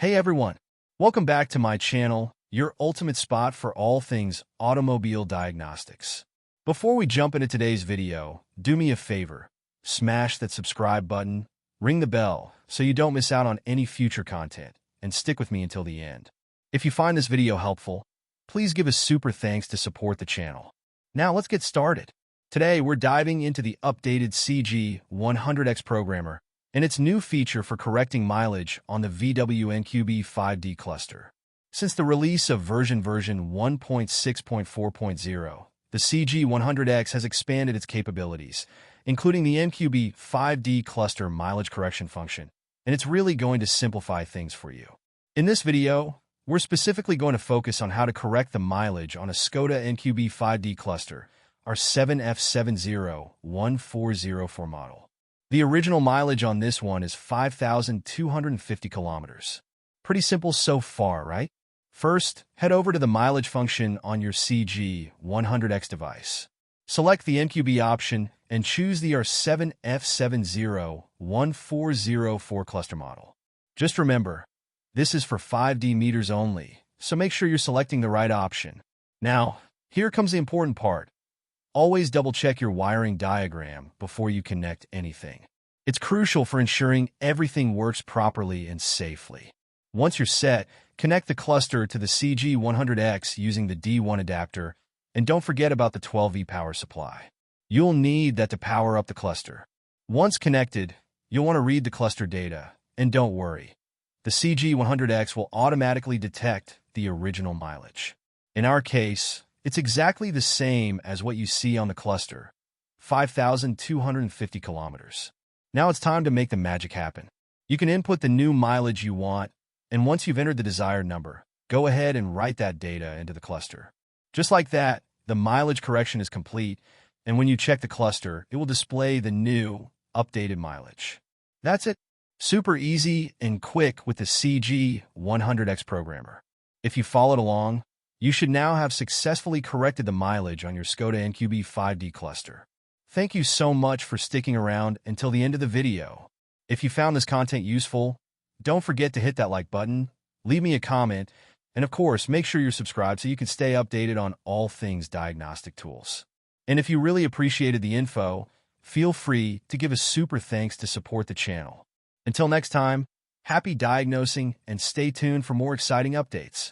Hey everyone, welcome back to my channel, your ultimate spot for all things automobile diagnostics. Before we jump into today's video, do me a favor, smash that subscribe button, ring the bell so you don't miss out on any future content, and stick with me until the end. If you find this video helpful, please give a super thanks to support the channel. Now let's get started. Today we're diving into the updated CG100X programmer and its new feature for correcting mileage on the VW MQB 5D cluster. Since the release of version 1.6.4.0, the CG100X has expanded its capabilities, including the MQB 5D cluster mileage correction function, and it's really going to simplify things for you. In this video, we're specifically going to focus on how to correct the mileage on a Skoda MQB 5D cluster, R7F701404 model. The original mileage on this one is 5,250 kilometers. Pretty simple so far, right? First, head over to the mileage function on your CG100X device. Select the MQB option and choose the R7F701404 cluster model. Just remember, this is for 5D meters only, so make sure you're selecting the right option. Now, here comes the important part. Always double-check your wiring diagram before you connect anything. It's crucial for ensuring everything works properly and safely. Once you're set, connect the cluster to the CG100X using the D1 adapter, and don't forget about the 12V power supply. You'll need that to power up the cluster. Once connected, you'll want to read the cluster data, and don't worry. The CG100X will automatically detect the original mileage. In our case, it's exactly the same as what you see on the cluster, 5,250 kilometers. Now it's time to make the magic happen. You can input the new mileage you want, and once you've entered the desired number, go ahead and write that data into the cluster. Just like that, the mileage correction is complete, and when you check the cluster, it will display the new, updated mileage. That's it. Super easy and quick with the CG100X programmer. If you followed along, you should now have successfully corrected the mileage on your Skoda MQB 5D cluster. Thank you so much for sticking around until the end of the video. If you found this content useful, don't forget to hit that like button, leave me a comment, and of course, make sure you're subscribed so you can stay updated on all things diagnostic tools. And if you really appreciated the info, feel free to give a super thanks to support the channel. Until next time, happy diagnosing and stay tuned for more exciting updates.